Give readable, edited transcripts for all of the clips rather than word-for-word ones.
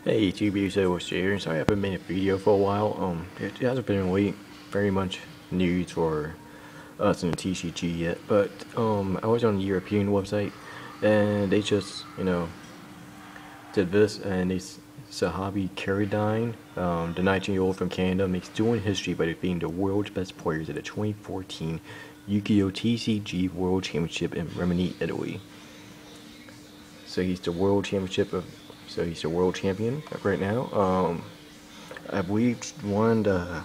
Hey, TB, so was here. Sorry I haven't made a video for a while. It hasn't been really very much news for us in the TCG yet, but I was on the European website, and they just did this, and they Sahabi Karidine, the 19-year-old from Canada, makes dueling history by defeating the world's best players at the 2014 Yugioh TCG World Championship in Rimini, Italy. So he's the world championship of. So he's the world champion right now. I believe one the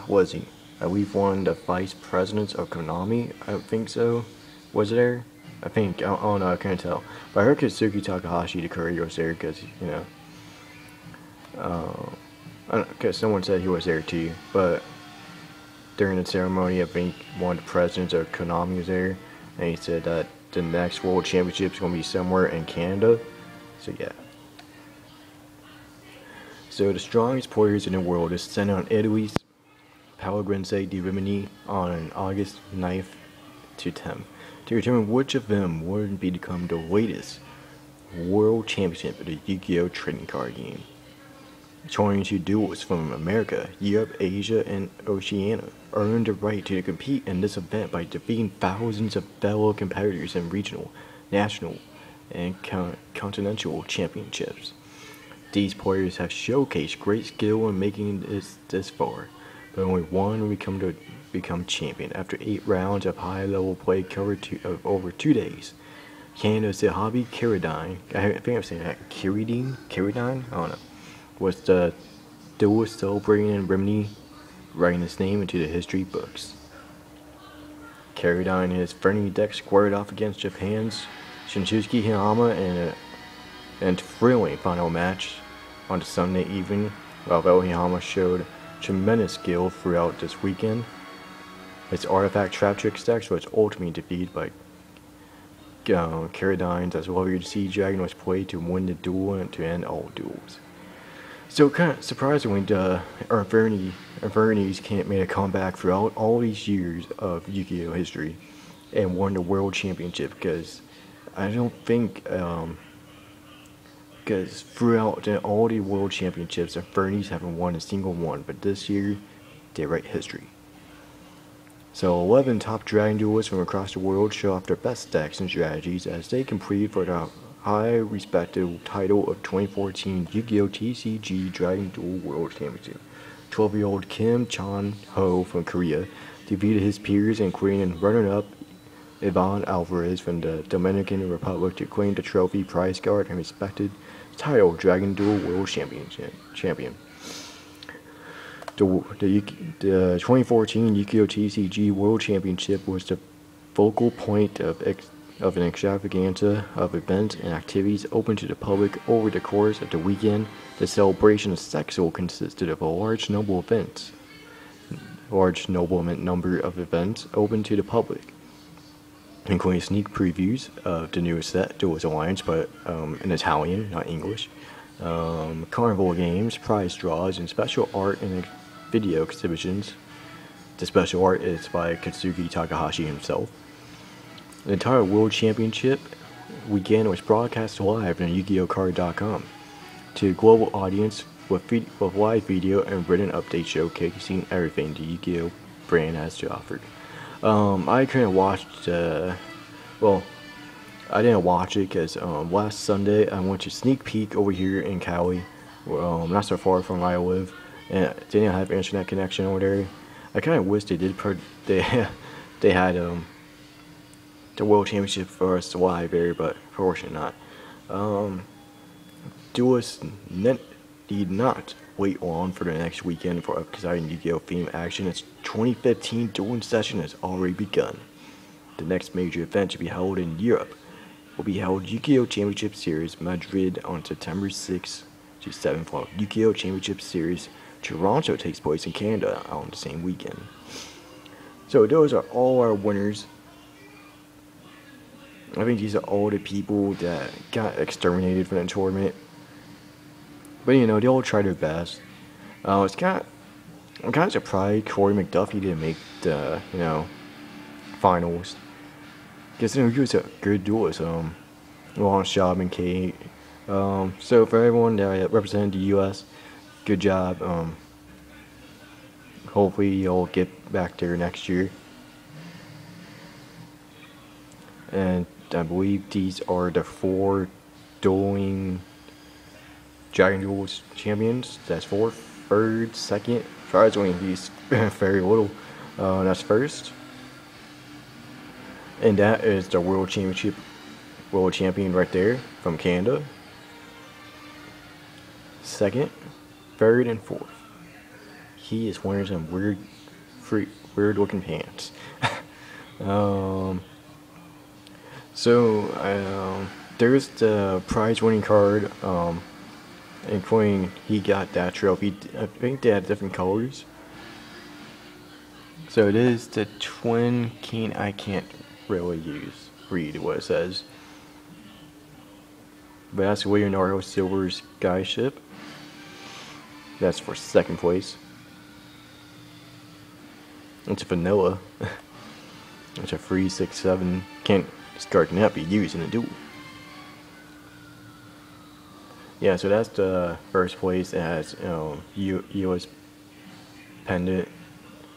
was he? I believe one of the vice presidents of Konami. I think so. Was it there? I think. I don't know. I can't tell. But I heard Katsuki Takahashi, the courier, was there because because someone said he was there too. But during the ceremony, I think one of the presidents of Konami was there, and he said that the next World Championship is going to be somewhere in Canada. So yeah. So the strongest players in the world is sent on Italy's Palagrense di Rimini on August 9th to 10th to determine which of them would become the latest World Championship of the Yu-Gi-Oh! Trading card game. 22 duelists from America, Europe, Asia, and Oceania earned the right to compete in this event by defeating thousands of fellow competitors in regional, national, and continental championships. These players have showcased great skill in making this far, but only one will become champion after 8 rounds of high-level play covered over 2 days. Canada's Sahabi Karidine, I think I'm saying that, Karidine? I don't know, was the duelist celebrating in Rimini, writing his name into the history books. Karidine and his friendly deck squared off against Japan's Shinsuke Hiyama in a thrilling final match on the Sunday evening, while Hiyama showed tremendous skill throughout this weekend. His artifact trap trick deck was ultimately defeated by Karidine's as well as Sea Dragon was played to win the duel and to end all duels. So kind of surprisingly, Infernities can't make a comeback throughout all these years of Yu-Gi-Oh! History and won the World Championship, because I don't think, because throughout all the World Championships, Infernities haven't won a single one, but this year, they write history. So 11 top Dragon duelists from across the world show off their best decks and strategies as they compete for the high-respected title of 2014 Yu-Gi-Oh! TCG Dragon Duel World Championship. 12-year-old Kim Chan-ho from Korea defeated his peers, including runner-up Ivan Alvarez from the Dominican Republic, to claim the trophy prize guard and respected title Dragon Duel World Champion. The 2014 Yugioh TCG World Championship was the focal point of an extravaganza of events and activities open to the public over the course of the weekend. The celebration of Sexel consisted of a large number of number of events open to the public, including sneak previews of the newest set, Duelist Alliance, but in Italian, not English, carnival games, prize draws, and special art and video exhibitions. The special art is by Katsuki Takahashi himself. The entire World Championship weekend was broadcast live on YugiohCard.com to a global audience with live video and written updates showcasing everything the Yu-Gi-Oh! Brand has to offer. I couldn't watch I didn't watch it because last Sunday I went to sneak peek over here in Cali, not so far from where I live, and they didn't have internet connection over there. I kind of wish they did. They had the World Championship for us live there, but unfortunately not. Duelists need not wait long for the next weekend for exciting Yu-Gi-Oh! Theme action. Its 2015 dueling session has already begun. The next major event to be held in Europe will be held Yu-Gi-Oh! Championship Series Madrid on September 6th to 7th, while Yu-Gi-Oh! Championship Series Toronto takes place in Canada on the same weekend. So those are all our winners. I think these are all the people that got exterminated from the tournament. But they all tried their best. I'm kind of surprised Corey McDuffie didn't make the finals, because he was a good duelist. Long Shot and Kate, So for everyone that represented the U.S., good job. Hopefully you'll get back there next year. And I believe these are the 4 dueling Dragon Duels champions. That's 4th, 3rd, 2nd. Surprisingly, he's very little. That's 1st. And that is the World Championship World Champion right there from Canada. 2nd, 3rd, and 4th. He is wearing some weird looking pants. There's the prize winning card, including he got that trophy. I think they had different colors. So it is the Twin King. I can't really read what it says. But that's Leonardo Silver's Sky Ship. That's for 2nd place. It's vanilla. It's a 3-6-7. This card cannot be used in a duel. Yeah, so that's the 1st place. It has US pendant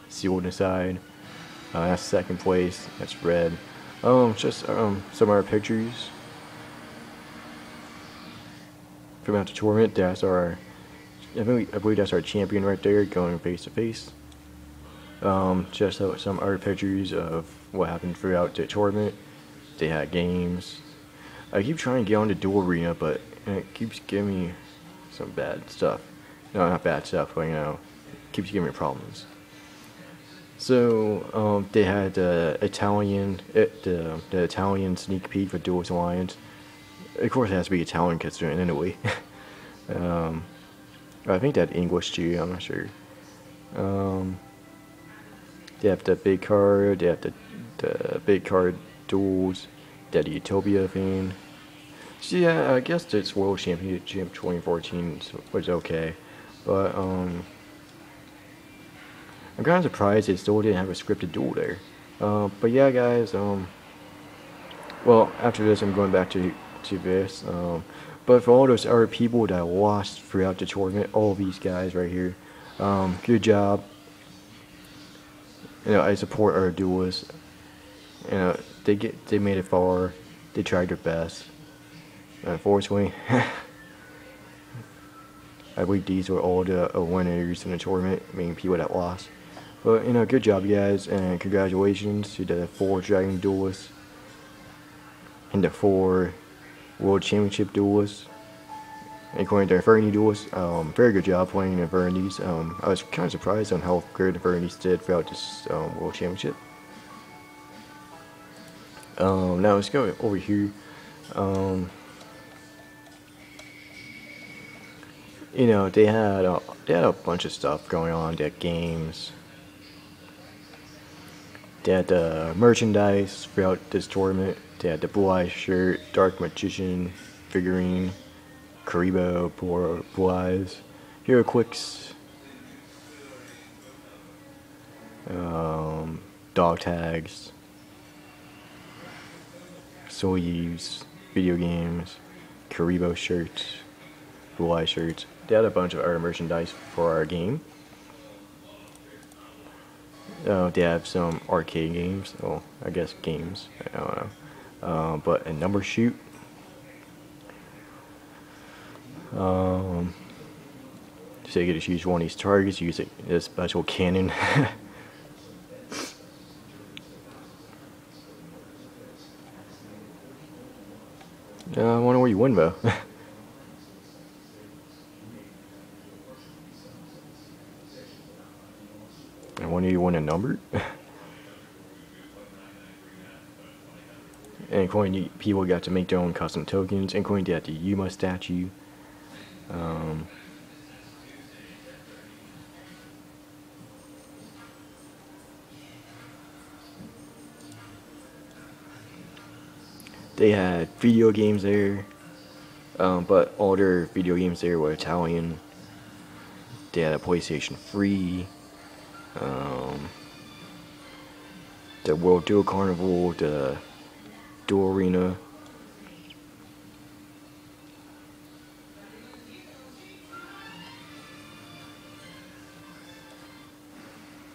sealed inside. That's 2nd place. That's red. Just some other pictures from out the tournament. That's our. I believe that's our champion right there, going face to face. Just some other pictures of what happened throughout the tournament. They had games. I keep trying to get on the duel arena, but it keeps giving me some bad stuff. No, not bad stuff, but it keeps giving me problems. So they had the Italian sneak peek for Duelist Alliance. Of course, it has to be Italian because they're in anyway. I think that English too. I'm not sure. They have the big card. They have the big card duels. They have the Utopia thing. So yeah, I guess this World Championship 2014 was okay, but I'm kind of surprised they still didn't have a scripted duel there. But yeah, guys. Well, after this, I'm going back to this. But for all those other people that lost throughout the tournament, all of these guys right here, good job. I support our duelists. They made it far. They tried their best. Unfortunately, I believe these were all the winners in the tournament, meaning people that lost. But good job, guys, and congratulations to the 4 Dragon duelists and the 4 World Championship duelists, including the Inferni duelists. Very good job playing the Infernis. I was kind of surprised on how good the Infernis did throughout this World Championship. Now let's go over here. They had a bunch of stuff going on. They had games. They had the merchandise throughout this tournament. They had the Blue Eyes shirt, Dark Magician figurine, Karibo, Blue Eyes, Hero Quicks, dog tags, Soyuz, video games, Karibo shirts, Blue Eye shirts. They had a bunch of other merchandise for our game. They have some arcade games. Well, I guess games. I don't know. But a number shoot. So you get to choose one of these targets. Use a special cannon. I wonder where you win, though. I wonder you win a number. And including people got to make their own custom tokens, including the Yuma statue. They had video games there, but all their video games there were Italian. They had a PlayStation 3, the World Duel Carnival, the Duel Arena.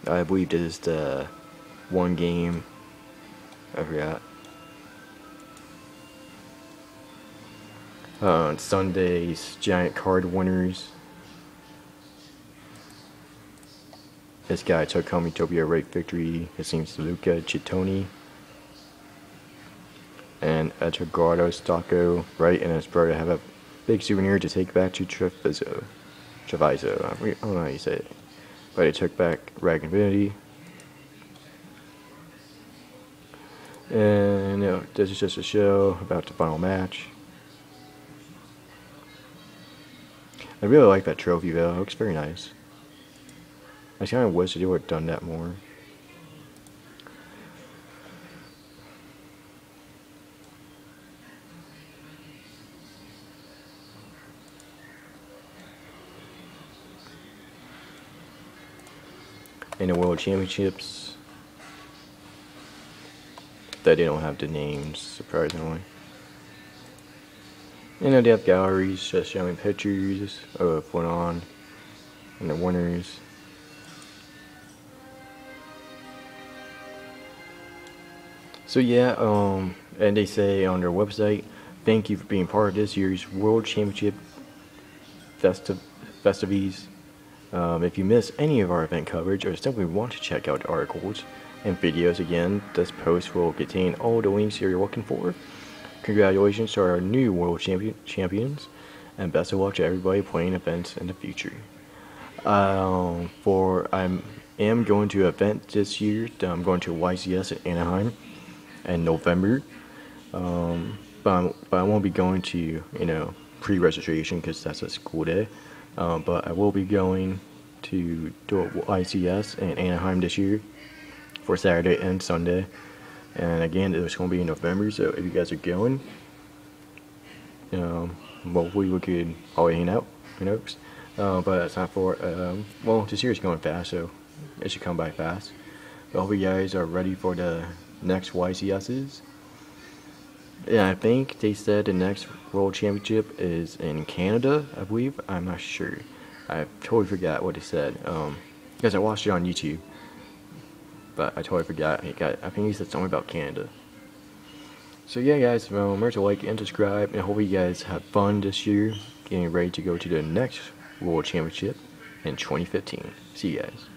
I believe this is the one game. I forgot. Sunday's giant card winners. This guy took home Utopia Rate victory. His name's Luca Cittoni. And Edgardo Stocco, right? And his brother have a big souvenir to take back to Treviso. I don't know how you say it. But he took back Rag Infinity. And this is just a show about the final match. I really like that trophy though, it looks very nice. I kind of wish they would have done that more. In the World Championships, that they don't have the names, surprisingly. They have galleries just showing pictures of what went on and the winners. So yeah, and they say on their website, thank you for being part of this year's World Championship festivities. If you miss any of our event coverage or simply want to check out the articles and videos again, this post will contain all the links you're looking for. Congratulations to our new World Champions, and best of luck to everybody playing events in the future. I am going to an event this year. I'm going to YCS in Anaheim in November, but I won't be going to pre-registration because that's a school day. But I will be going to do a YCS in Anaheim this year for Saturday and Sunday. And again, it's going to be in November, so if you guys are going, hopefully we could probably hang out, who knows. But it's not for, well, this year's going fast, so it should come by fast. But I hope you guys are ready for the next YCSs. Yeah, I think they said the next World Championship is in Canada, I believe. I'm not sure. I totally forgot what they said, because I watched it on YouTube. But I totally forgot. I think he said something about Canada. So yeah, guys, remember to like and subscribe, and I hope you guys have fun this year, getting ready to go to the next World Championship in 2015. See you guys.